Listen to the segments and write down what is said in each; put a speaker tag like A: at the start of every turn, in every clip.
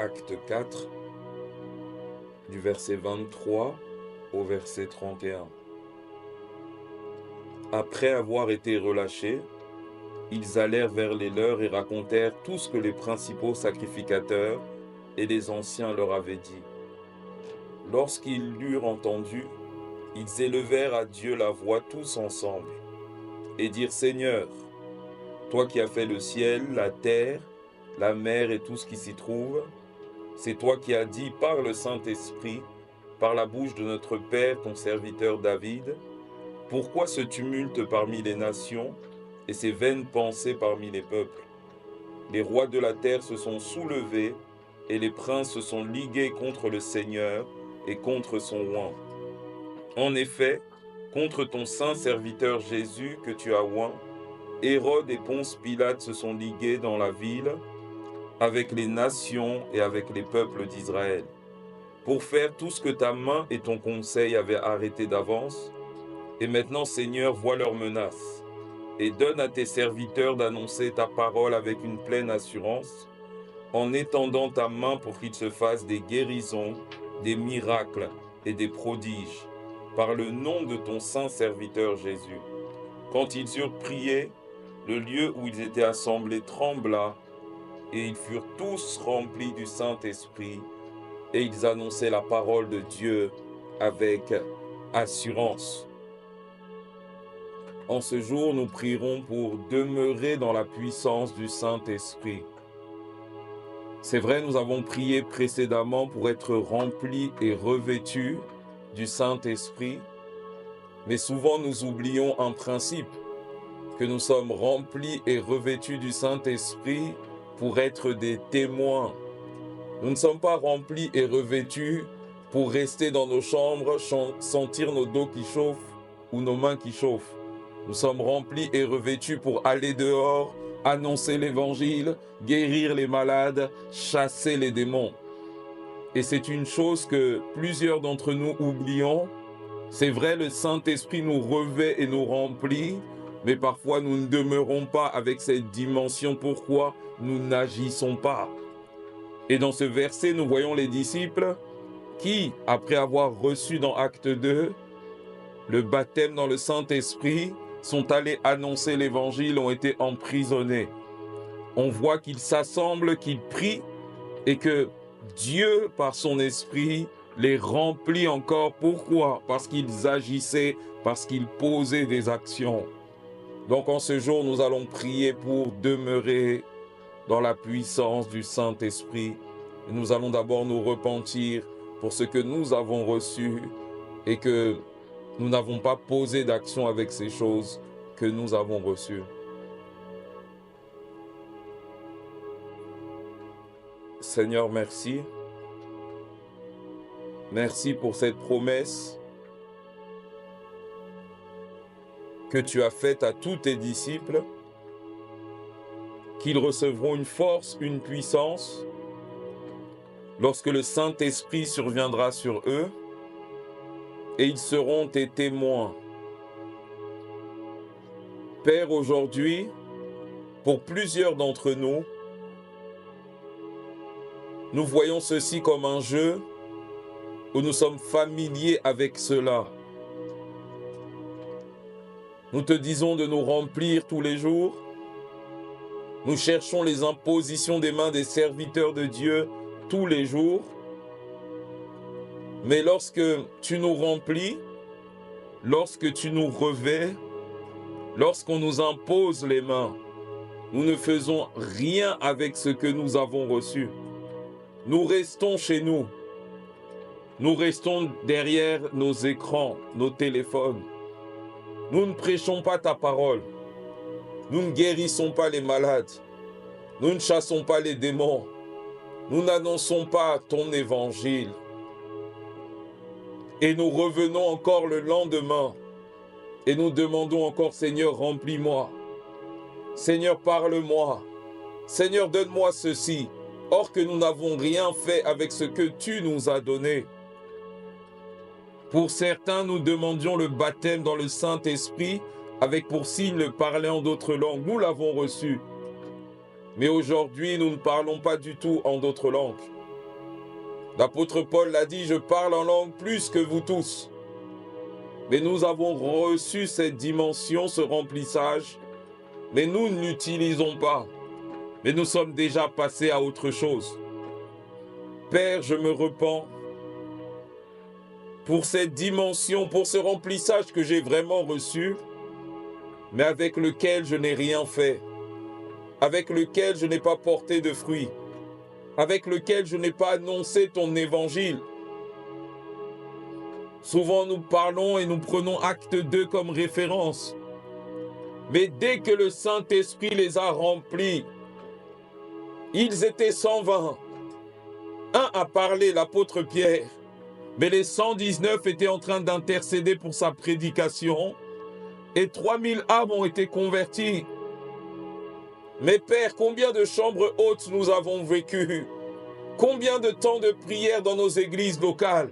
A: Acte 4, du verset 23 au verset 31. Après avoir été relâchés, ils allèrent vers les leurs et racontèrent tout ce que les principaux sacrificateurs et les anciens leur avaient dit. Lorsqu'ils l'eurent entendu, ils élevèrent à Dieu la voix tous ensemble et dirent: Seigneur, toi qui as fait le ciel, la terre, la mer et tout ce qui s'y trouve, c'est toi qui as dit par le Saint-Esprit, par la bouche de notre Père, ton serviteur David, pourquoi ce tumulte parmi les nations et ces vaines pensées parmi les peuples? Les rois de la terre se sont soulevés et les princes se sont ligués contre le Seigneur et contre son oint. En effet, contre ton saint serviteur Jésus que tu as oint, Hérode et Ponce Pilate se sont ligués dans la ville avec les nations et avec les peuples d'Israël, pour faire tout ce que ta main et ton conseil avaient arrêté d'avance. Et maintenant, Seigneur, vois leurs menaces, et donne à tes serviteurs d'annoncer ta parole avec une pleine assurance, en étendant ta main pour qu'ils se fassent des guérisons, des miracles et des prodiges, par le nom de ton saint serviteur Jésus. Quand ils eurent prié, le lieu où ils étaient assemblés trembla, et ils furent tous remplis du Saint-Esprit, et ils annonçaient la parole de Dieu avec assurance. En ce jour, nous prierons pour demeurer dans la puissance du Saint-Esprit. C'est vrai, nous avons prié précédemment pour être remplis et revêtus du Saint-Esprit, mais souvent nous oublions un principe, que nous sommes remplis et revêtus du Saint-Esprit pour être des témoins. Nous ne sommes pas remplis et revêtus pour rester dans nos chambres, sentir nos dos qui chauffent ou nos mains qui chauffent. Nous sommes remplis et revêtus pour aller dehors, annoncer l'évangile, guérir les malades, chasser les démons. Et c'est une chose que plusieurs d'entre nous oublions. C'est vrai, le Saint-Esprit nous revêt et nous remplit, mais parfois nous ne demeurons pas avec cette dimension. Pourquoi nous n'agissons pas? Et dans ce verset, nous voyons les disciples qui, après avoir reçu dans Acte 2 le baptême dans le Saint-Esprit, sont allés annoncer l'évangile, ont été emprisonnés. On voit qu'ils s'assemblent, qu'ils prient et que Dieu, par son esprit, les remplit encore. Pourquoi? Parce qu'ils agissaient, parce qu'ils posaient des actions. Donc en ce jour, nous allons prier pour demeurer dans la puissance du Saint-Esprit. Et nous allons d'abord nous repentir pour ce que nous avons reçu et que nous n'avons pas posé d'action avec ces choses que nous avons reçues. Seigneur, merci. Merci pour cette promesse que tu as faite à tous tes disciples, qu'ils recevront une force, une puissance, lorsque le Saint-Esprit surviendra sur eux, et ils seront tes témoins. Père, aujourd'hui, pour plusieurs d'entre nous, nous voyons ceci comme un jeu où nous sommes familiers avec cela. Nous te disons de nous remplir tous les jours. Nous cherchons les impositions des mains des serviteurs de Dieu tous les jours. Mais lorsque tu nous remplis, lorsque tu nous revêts, lorsqu'on nous impose les mains, nous ne faisons rien avec ce que nous avons reçu. Nous restons chez nous. Nous restons derrière nos écrans, nos téléphones. Nous ne prêchons pas ta parole. Nous ne guérissons pas les malades. Nous ne chassons pas les démons. Nous n'annonçons pas ton évangile. Et nous revenons encore le lendemain. Et nous demandons encore, Seigneur, remplis-moi. Seigneur, parle-moi. Seigneur, donne-moi ceci. Or que nous n'avons rien fait avec ce que tu nous as donné. Pour certains, nous demandions le baptême dans le Saint-Esprit avec pour signe le parler en d'autres langues. Nous l'avons reçu. Mais aujourd'hui, nous ne parlons pas du tout en d'autres langues. L'apôtre Paul l'a dit, je parle en langue plus que vous tous. Mais nous avons reçu cette dimension, ce remplissage, mais nous ne l'utilisons pas. Mais nous sommes déjà passés à autre chose. Père, je me repens pour cette dimension, pour ce remplissage que j'ai vraiment reçu, mais avec lequel je n'ai rien fait, avec lequel je n'ai pas porté de fruits, avec lequel je n'ai pas annoncé ton évangile. Souvent nous parlons et nous prenons acte 2 comme référence. Mais dès que le Saint-Esprit les a remplis, ils étaient 120. Un a parlé, l'apôtre Pierre, mais les 119 étaient en train d'intercéder pour sa prédication et 3000 âmes ont été converties. Mais Père, combien de chambres hautes nous avons vécues? Combien de temps de prière dans nos églises locales?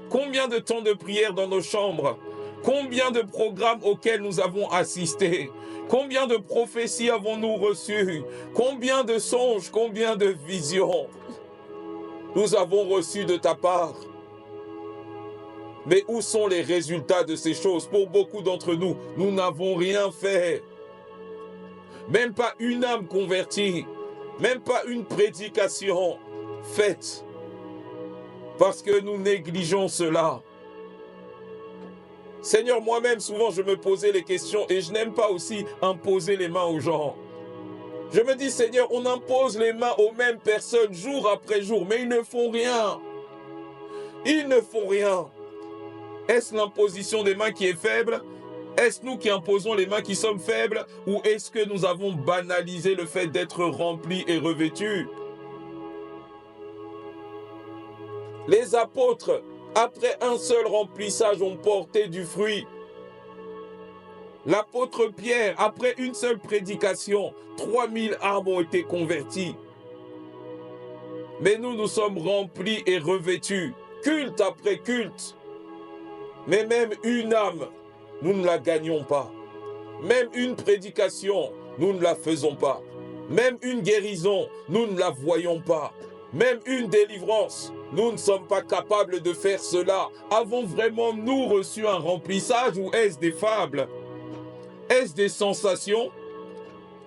A: Combien de temps de prière dans nos chambres? Combien de programmes auxquels nous avons assisté? Combien de prophéties avons-nous reçues? Combien de songes? Combien de visions nous avons reçues de ta part? Mais où sont les résultats de ces choses? Pour beaucoup d'entre nous, nous n'avons rien fait. Même pas une âme convertie, même pas une prédication faite. Parce que nous négligeons cela. Seigneur, moi-même, souvent, je me posais les questions et je n'aime pas aussi imposer les mains aux gens. Je me dis, Seigneur, on impose les mains aux mêmes personnes jour après jour, mais ils ne font rien. Ils ne font rien. Est-ce l'imposition des mains qui est faible? Est-ce nous qui imposons les mains qui sommes faibles? Ou est-ce que nous avons banalisé le fait d'être remplis et revêtus? Les apôtres, après un seul remplissage, ont porté du fruit. L'apôtre Pierre, après une seule prédication, 3000 âmes ont été converties. Mais nous, nous sommes remplis et revêtus, culte après culte. Mais même une âme, nous ne la gagnons pas. Même une prédication, nous ne la faisons pas. Même une guérison, nous ne la voyons pas. Même une délivrance, nous ne sommes pas capables de faire cela. Avons vraiment nous reçu un remplissage ou est-ce des fables? Est-ce des sensations?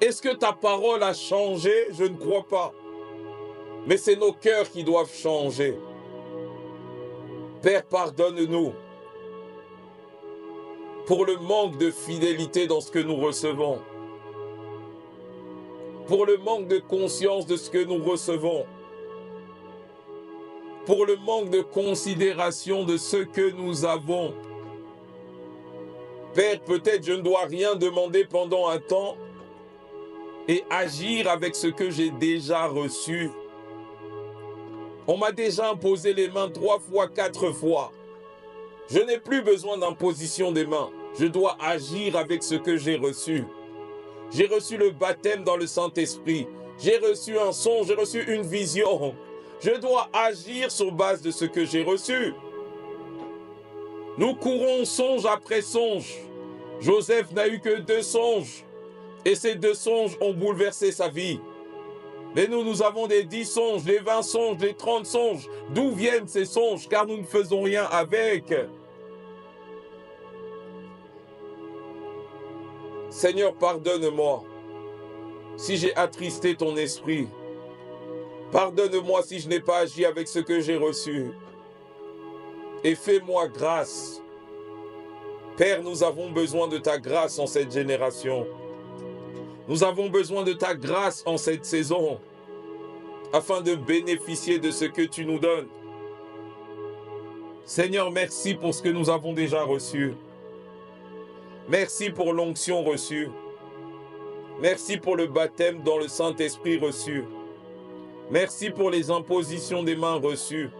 A: Est-ce que ta parole a changé? Je ne crois pas. Mais c'est nos cœurs qui doivent changer. Père, pardonne-nous pour le manque de fidélité dans ce que nous recevons, pour le manque de conscience de ce que nous recevons, pour le manque de considération de ce que nous avons. Père, peut-être je ne dois rien demander pendant un temps et agir avec ce que j'ai déjà reçu. On m'a déjà imposé les mains 3 fois, 4 fois. Je n'ai plus besoin d'imposition des mains. Je dois agir avec ce que j'ai reçu. J'ai reçu le baptême dans le Saint-Esprit. J'ai reçu un son, j'ai reçu une vision. Je dois agir sur base de ce que j'ai reçu. Nous courons songe après songe. Joseph n'a eu que 2 songes. Et ces 2 songes ont bouleversé sa vie. Mais nous avons des 10 songes, des 20 songes, des 30 songes. D'où viennent ces songes? Car nous ne faisons rien avec. Seigneur, pardonne-moi si j'ai attristé ton esprit. Pardonne-moi si je n'ai pas agi avec ce que j'ai reçu. Et fais-moi grâce. Père, nous avons besoin de ta grâce en cette génération. Nous avons besoin de ta grâce en cette saison, afin de bénéficier de ce que tu nous donnes. Seigneur, merci pour ce que nous avons déjà reçu. Merci pour l'onction reçue. Merci pour le baptême dans le Saint-Esprit reçu. Merci pour les impositions des mains reçues.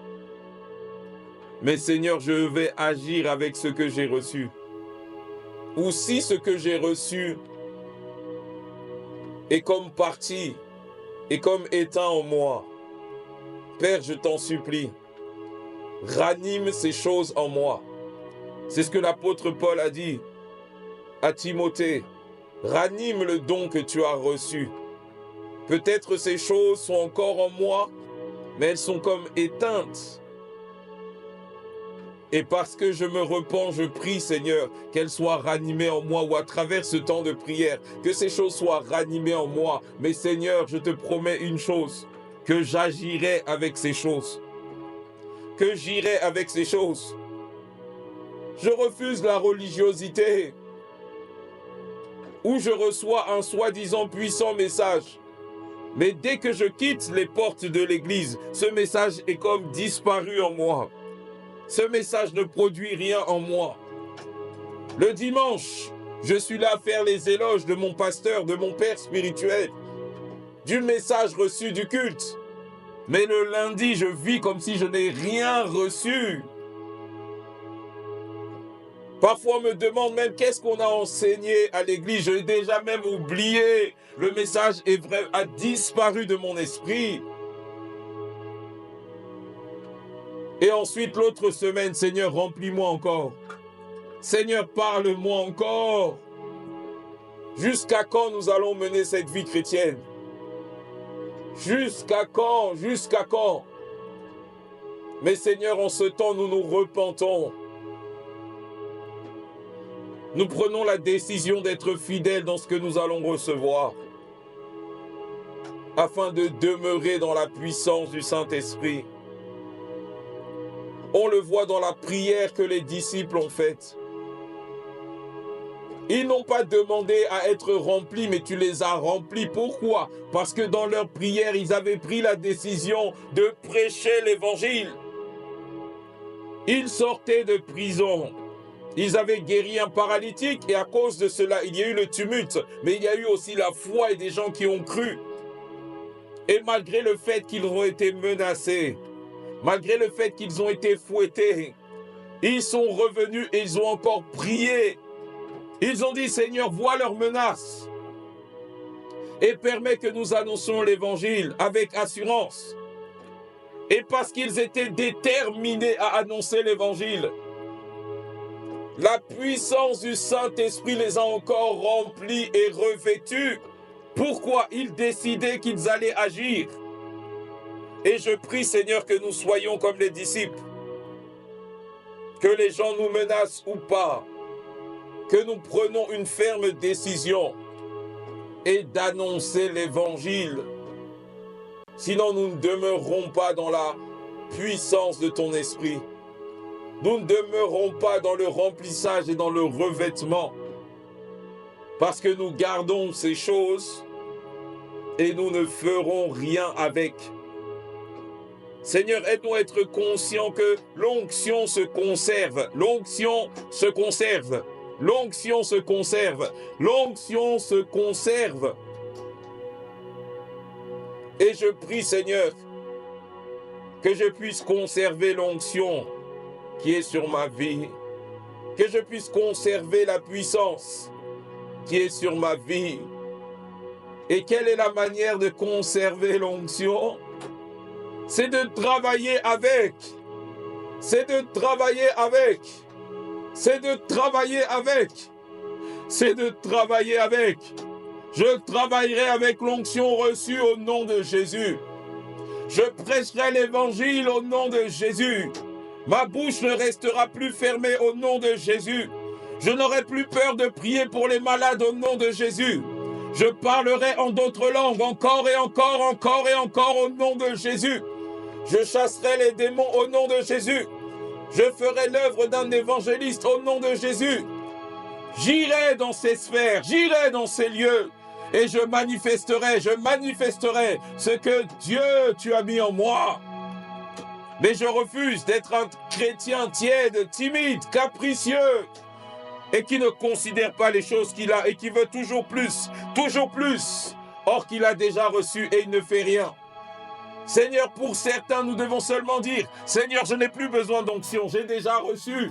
A: Mais Seigneur, je vais agir avec ce que j'ai reçu. Ou si ce que j'ai reçu est comme parti, et comme éteint en moi, Père, je t'en supplie, ranime ces choses en moi. C'est ce que l'apôtre Paul a dit à Timothée. Ranime le don que tu as reçu. Peut-être ces choses sont encore en moi, mais elles sont comme éteintes. Et parce que je me repens, je prie, Seigneur, qu'elles soient ranimées en moi ou à travers ce temps de prière, que ces choses soient ranimées en moi. Mais Seigneur, je te promets une chose, que j'agirai avec ces choses, que j'irai avec ces choses. Je refuse la religiosité où je reçois un soi-disant puissant message. Mais dès que je quitte les portes de l'église, ce message est comme disparu en moi. Ce message ne produit rien en moi. Le dimanche, je suis là à faire les éloges de mon pasteur, de mon père spirituel, du message reçu du culte. Mais le lundi, je vis comme si je n'ai rien reçu. Parfois, on me demande même qu'est-ce qu'on a enseigné à l'église. Je l'ai déjà même oublié. Le message est vrai, a disparu de mon esprit. Et ensuite, l'autre semaine, Seigneur, remplis-moi encore. Seigneur, parle-moi encore. Jusqu'à quand nous allons mener cette vie chrétienne? Jusqu'à quand? Jusqu'à quand? Mais Seigneur, en ce temps, nous nous repentons. Nous prenons la décision d'être fidèles dans ce que nous allons recevoir, afin de demeurer dans la puissance du Saint-Esprit. On le voit dans la prière que les disciples ont faite. Ils n'ont pas demandé à être remplis, mais tu les as remplis. Pourquoi? Parce que dans leur prière, ils avaient pris la décision de prêcher l'évangile. Ils sortaient de prison. Ils avaient guéri un paralytique et à cause de cela, il y a eu le tumulte. Mais il y a eu aussi la foi et des gens qui ont cru. Et malgré le fait qu'ils ont été menacés, malgré le fait qu'ils ont été fouettés, ils sont revenus et ils ont encore prié. Ils ont dit, Seigneur, vois leurs menaces et permets que nous annoncions l'évangile avec assurance. Et parce qu'ils étaient déterminés à annoncer l'évangile, la puissance du Saint-Esprit les a encore remplis et revêtus. Pourquoi? Ils décidaient qu'ils allaient agir. Et je prie, Seigneur, que nous soyons comme les disciples. Que les gens nous menacent ou pas, que nous prenons une ferme décision et d'annoncer l'évangile. Sinon, nous ne demeurerons pas dans la puissance de ton esprit. Nous ne demeurerons pas dans le remplissage et dans le revêtement. Parce que nous gardons ces choses et nous ne ferons rien avec. Seigneur, aide-nous à être conscients que l'onction se conserve. L'onction se conserve. L'onction se conserve. L'onction se conserve. Et je prie, Seigneur, que je puisse conserver l'onction qui est sur ma vie. Que je puisse conserver la puissance qui est sur ma vie. Et quelle est la manière de conserver l'onction? C'est de travailler avec. C'est de travailler avec. C'est de travailler avec. C'est de travailler avec. Je travaillerai avec l'onction reçue au nom de Jésus. Je prêcherai l'évangile au nom de Jésus. Ma bouche ne restera plus fermée au nom de Jésus. Je n'aurai plus peur de prier pour les malades au nom de Jésus. Je parlerai en d'autres langues encore et encore, encore et encore au nom de Jésus. Je chasserai les démons au nom de Jésus. Je ferai l'œuvre d'un évangéliste au nom de Jésus. J'irai dans ces sphères, j'irai dans ces lieux et je manifesterai ce que Dieu tu as mis en moi. Mais je refuse d'être un chrétien tiède, timide, capricieux et qui ne considère pas les choses qu'il a et qui veut toujours plus, or qu'il a déjà reçu et il ne fait rien. Seigneur, pour certains, nous devons seulement dire, Seigneur, je n'ai plus besoin d'onction, j'ai déjà reçu.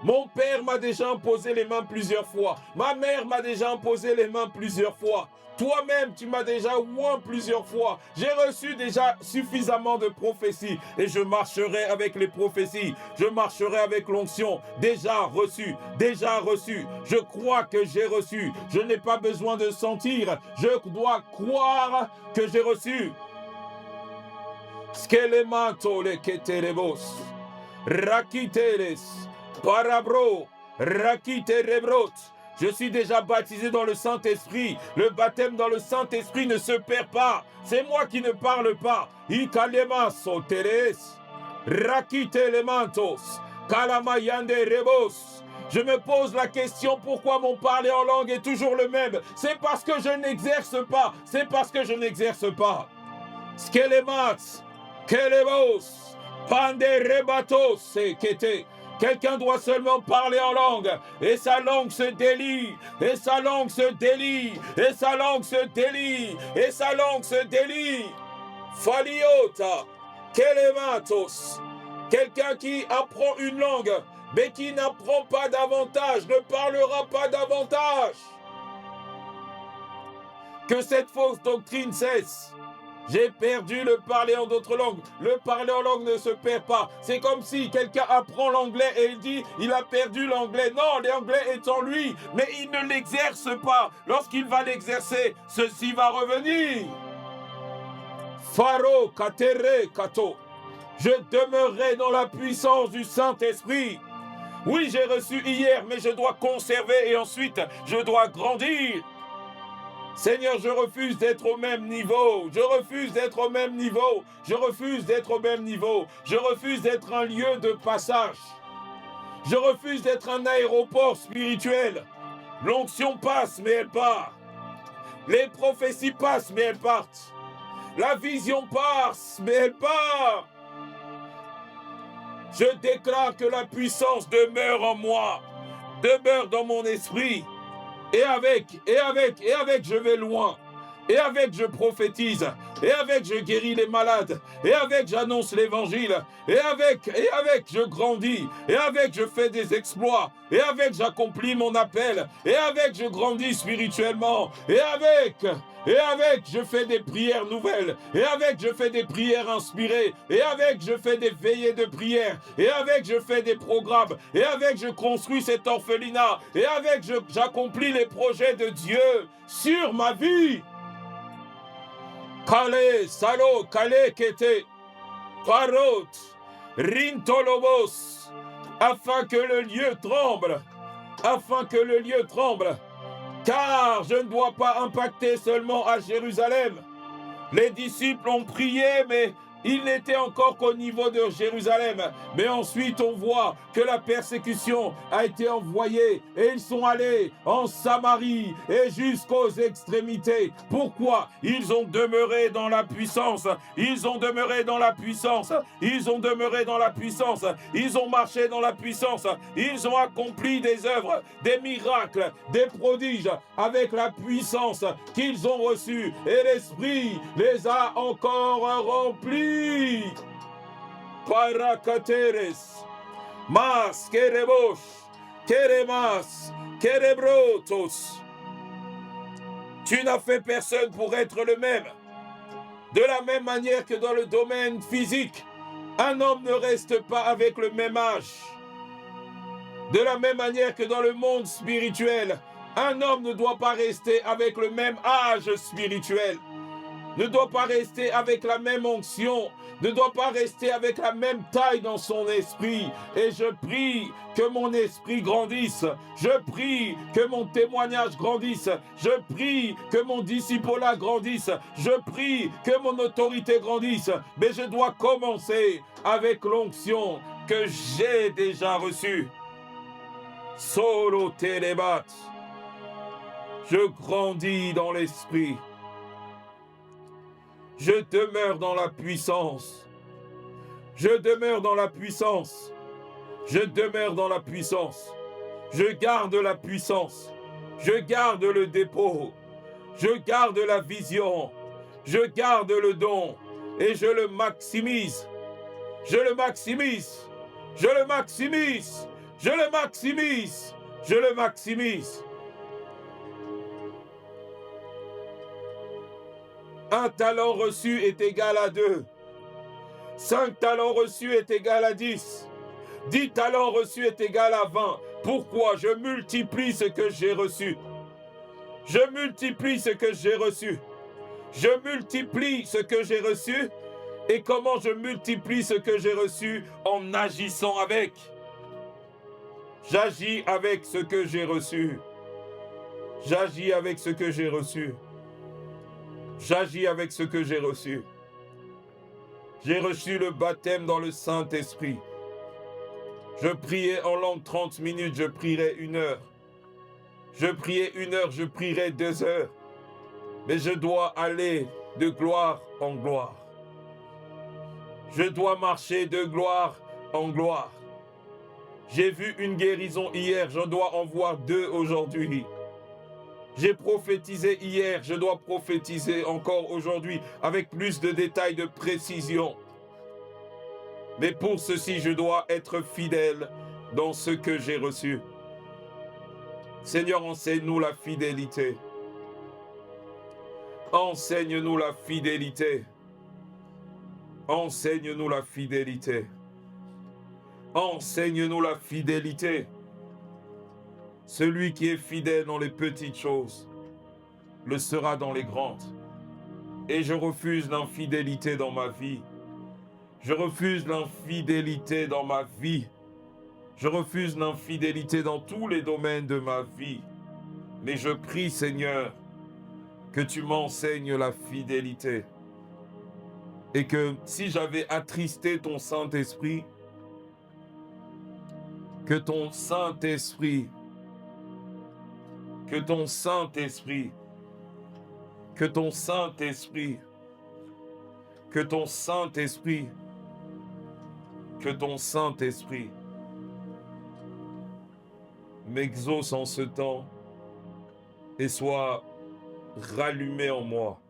A: Mon père m'a déjà imposé les mains plusieurs fois. Ma mère m'a déjà imposé les mains plusieurs fois. Toi-même, tu m'as déjà oint plusieurs fois. J'ai reçu déjà suffisamment de prophéties et je marcherai avec les prophéties. Je marcherai avec l'onction. Déjà reçu, déjà reçu. Je crois que j'ai reçu. Je n'ai pas besoin de sentir. Je dois croire que j'ai reçu. Skelemato le keterebos. Rakiteles, Parabro, Rakiterebrot. Je suis déjà baptisé dans le Saint-Esprit. Le baptême dans le Saint-Esprit ne se perd pas. C'est moi qui ne parle pas. Ikalemaso teres, Rakitelemantos, Kalamayande rebos. Je me pose la question pourquoi mon parler en langue est toujours le même. C'est parce que je n'exerce pas. C'est parce que je n'exerce pas. Skelemats, Kelebos, Pande rebatos, c'est Kete. Quelqu'un doit seulement parler en langue, et sa langue se délie, et sa langue se délie, et sa langue se délie, et sa langue se délie. Faliota, Kelematos. Quelqu'un qui apprend une langue, mais qui n'apprend pas davantage, ne parlera pas davantage. Que cette fausse doctrine cesse. J'ai perdu le parler en d'autres langues. Le parler en langue ne se perd pas. C'est comme si quelqu'un apprend l'anglais et il dit il a perdu l'anglais. Non, l'anglais est en lui, mais il ne l'exerce pas. Lorsqu'il va l'exercer, ceci va revenir. Pharo, Katere, Kato. Je demeurerai dans la puissance du Saint-Esprit. Oui, j'ai reçu hier, mais je dois conserver et ensuite je dois grandir. Seigneur, je refuse d'être au même niveau. Je refuse d'être au même niveau. Je refuse d'être au même niveau. Je refuse d'être un lieu de passage. Je refuse d'être un aéroport spirituel. L'onction passe, mais elle part. Les prophéties passent, mais elles partent. La vision passe, mais elle part. Je déclare que la puissance demeure en moi, demeure dans mon esprit. Et avec, je vais loin. Et avec, je prophétise. Et avec, je guéris les malades. Et avec, j'annonce l'évangile. Et avec, je grandis. Et avec, je fais des exploits. Et avec, j'accomplis mon appel. Et avec, je grandis spirituellement. Et avec, je fais des prières nouvelles. Et avec, je fais des prières inspirées. Et avec, je fais des veillées de prière. Et avec, je fais des programmes. Et avec, je construis cet orphelinat. Et avec, j'accomplis les projets de Dieu sur ma vie. Kale, Salo, Kale, Kete, Parot, Rintolobos, afin que le lieu tremble. Afin que le lieu tremble. Car je ne dois pas impacter seulement à Jérusalem. Les disciples ont prié, mais ils n'étaient encore qu'au niveau de Jérusalem. Mais ensuite, on voit que la persécution a été envoyée et ils sont allés en Samarie et jusqu'aux extrémités. Pourquoi? Ils ont demeuré dans la puissance. Ils ont demeuré dans la puissance. Ils ont demeuré dans la puissance. Ils ont marché dans la puissance. Ils ont accompli des œuvres, des miracles, des prodiges avec la puissance qu'ils ont reçue. Et l'Esprit les a encore remplis. Paracateres, mas kerebos, keremas, kerebrotos. Tu n'as fait personne pour être le même. De la même manière que dans le domaine physique, un homme ne reste pas avec le même âge. De la même manière que dans le monde spirituel, un homme ne doit pas rester avec le même âge spirituel. Ne doit pas rester avec la même onction, ne doit pas rester avec la même taille dans son esprit. Et je prie que mon esprit grandisse, je prie que mon témoignage grandisse, je prie que mon discipolat grandisse, je prie que mon autorité grandisse. Mais je dois commencer avec l'onction que j'ai déjà reçue. Solo télébat. Je grandis dans l'esprit. Je demeure dans la puissance. Je demeure dans la puissance. Je demeure dans la puissance. Je garde la puissance. Je garde le dépôt. Je garde la vision. Je garde le don. Et je le maximise. Je le maximise. Je le maximise. Je le maximise. Je le maximise. Un talent reçu est égal à 2. 5 talents reçus est égal à 10. 10 talents reçus est égal à 20. Pourquoi? Je multiplie ce que j'ai reçu. Je multiplie ce que j'ai reçu. Je multiplie ce que j'ai reçu Et comment je multiplie ce que j'ai reçu? En agissant avec. J'agis avec ce que j'ai reçu. J'agis avec ce que j'ai reçu. J'agis avec ce que j'ai reçu. J'ai reçu le baptême dans le Saint-Esprit. Je priais en langue 30 minutes, je prierai 1 heure. Je priais 1 heure, je prierai 2 heures. Mais je dois aller de gloire en gloire. Je dois marcher de gloire en gloire. J'ai vu une guérison hier, je dois en voir 2 aujourd'hui. J'ai prophétisé hier, je dois prophétiser encore aujourd'hui avec plus de détails, de précision. Mais pour ceci, je dois être fidèle dans ce que j'ai reçu. Seigneur, enseigne-nous la fidélité. Enseigne-nous la fidélité. Enseigne-nous la fidélité. Enseigne-nous la fidélité. Celui qui est fidèle dans les petites choses le sera dans les grandes. Et je refuse l'infidélité dans ma vie. Je refuse l'infidélité dans ma vie. Je refuse l'infidélité dans tous les domaines de ma vie. Mais je prie, Seigneur, que tu m'enseignes la fidélité. Et que si j'avais attristé ton Saint-Esprit, que ton Saint-Esprit, que ton Saint-Esprit, que ton Saint-Esprit, que ton Saint-Esprit, que ton Saint-Esprit m'exauce en ce temps et soit rallumé en moi,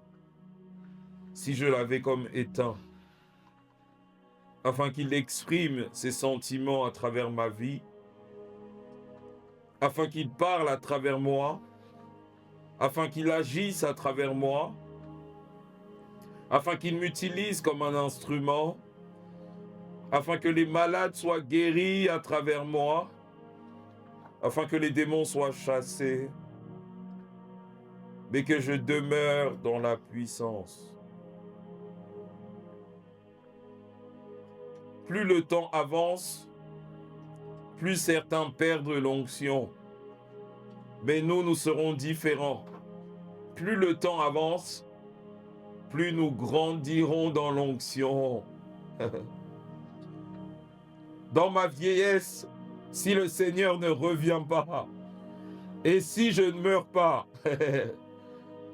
A: si je l'avais comme éteint, afin qu'il exprime ses sentiments à travers ma vie, afin qu'il parle à travers moi, afin qu'il agisse à travers moi, afin qu'il m'utilise comme un instrument, afin que les malades soient guéris à travers moi, afin que les démons soient chassés, mais que je demeure dans la puissance. Plus le temps avance, plus certains perdent l'onction. Mais nous serons différents. Plus le temps avance, plus nous grandirons dans l'onction. Dans ma vieillesse, si le Seigneur ne revient pas, et si je ne meurs pas,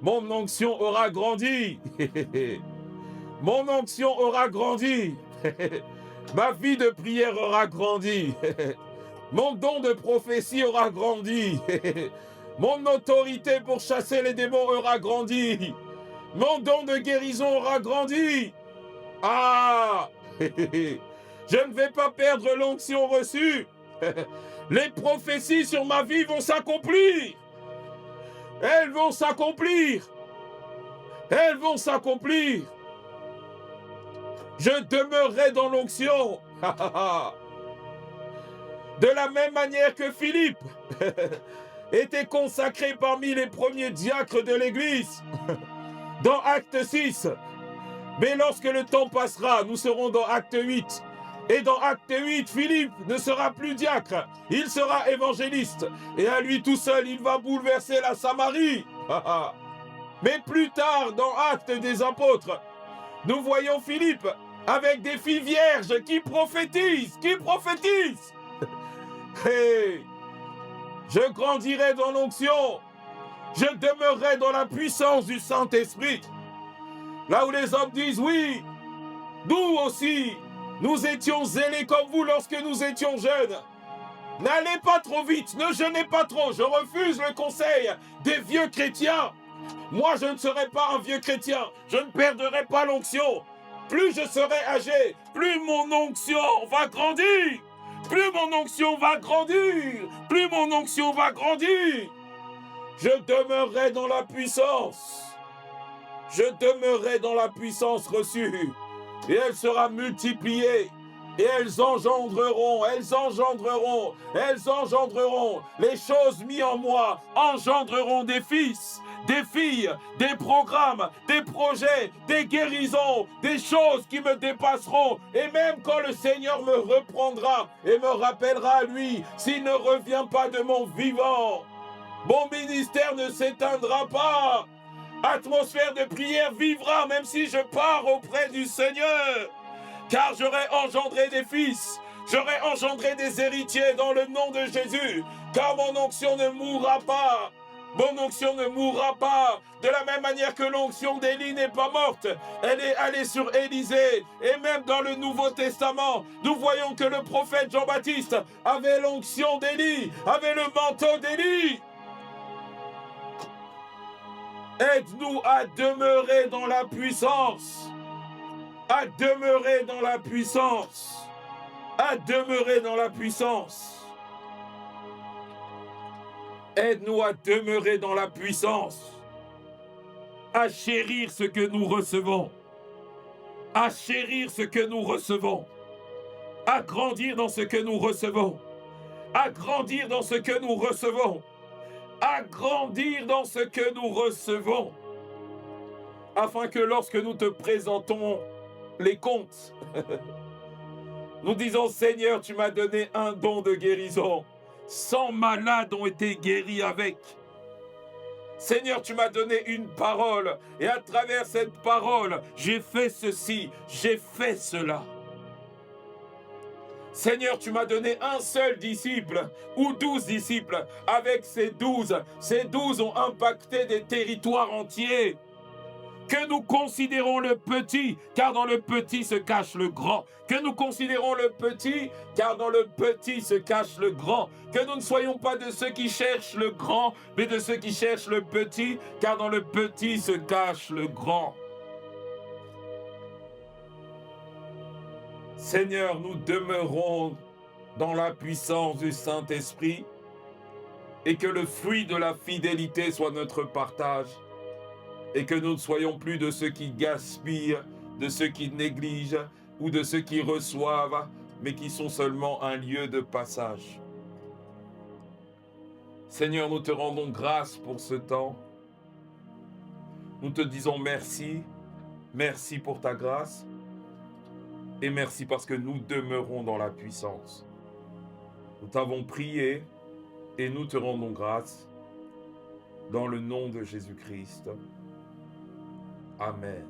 A: mon onction aura grandi. Mon onction aura grandi. Ma vie de prière aura grandi. Mon don de prophétie aura grandi. Mon autorité pour chasser les démons aura grandi. Mon don de guérison aura grandi. Ah! Je ne vais pas perdre l'onction reçue. Les prophéties sur ma vie vont s'accomplir. Elles vont s'accomplir. Elles vont s'accomplir. Je demeurerai dans l'onction. De la même manière que Philippe était consacré parmi les premiers diacres de l'Église, dans Acte 6. Mais lorsque le temps passera, nous serons dans Acte 8. Et dans Acte 8, Philippe ne sera plus diacre, il sera évangéliste. Et à lui tout seul, il va bouleverser la Samarie. Mais plus tard, dans Acte des Apôtres, nous voyons Philippe avec des filles vierges qui prophétisent, Hey, je grandirai dans l'onction, je demeurerai dans la puissance du Saint-Esprit. Là où les hommes disent, oui, nous aussi, nous étions zélés comme vous lorsque nous étions jeunes. N'allez pas trop vite, ne jeûnez pas trop, je refuse le conseil des vieux chrétiens. Moi, je ne serai pas un vieux chrétien, je ne perdrai pas l'onction. Plus je serai âgé, plus mon onction va grandir. Plus mon onction va grandir. Plus mon onction va grandir. Je demeurerai dans la puissance. Je demeurerai dans la puissance reçue. Et elle sera multipliée. Et elles engendreront les choses mises en moi, engendreront des fils, des filles, des programmes, des projets, des guérisons, des choses qui me dépasseront. Et même quand le Seigneur me reprendra et me rappellera à lui, s'il ne revient pas de mon vivant, mon ministère ne s'éteindra pas. Atmosphère de prière vivra même si je pars auprès du Seigneur. Car j'aurai engendré des fils, j'aurai engendré des héritiers dans le nom de Jésus. Car mon onction ne mourra pas. Mon onction ne mourra pas. De la même manière que l'onction d'Élie n'est pas morte. Elle est allée sur Élisée. Et même dans le Nouveau Testament, nous voyons que le prophète Jean-Baptiste avait l'onction d'Élie, avait le manteau d'Élie. Aide-nous à demeurer dans la puissance. À demeurer dans la puissance. À demeurer dans la puissance. Aide-nous à demeurer dans la puissance. À chérir ce que nous recevons. À chérir ce que nous recevons. À grandir dans ce que nous recevons. À grandir dans ce que nous recevons. À grandir dans ce que nous recevons. Afin que lorsque nous te présentons les comptes, nous disons, Seigneur, tu m'as donné un don de guérison. 100 malades ont été guéris avec. Seigneur, tu m'as donné une parole. Et à travers cette parole, j'ai fait ceci, j'ai fait cela. Seigneur, tu m'as donné un seul disciple ou 12 disciples. Avec ces 12 ont impacté des territoires entiers. Que nous considérons le petit, car dans le petit se cache le grand. Que nous considérons le petit, car dans le petit se cache le grand. Que nous ne soyons pas de ceux qui cherchent le grand, mais de ceux qui cherchent le petit, car dans le petit se cache le grand. Seigneur, nous demeurons dans la puissance du Saint-Esprit et que le fruit de la fidélité soit notre partage. Et que nous ne soyons plus de ceux qui gaspillent, de ceux qui négligent ou de ceux qui reçoivent, mais qui sont seulement un lieu de passage. Seigneur, nous te rendons grâce pour ce temps. Nous te disons merci, merci pour ta grâce et merci parce que nous demeurons dans la puissance. Nous t'avons prié et nous te rendons grâce dans le nom de Jésus-Christ. Amen.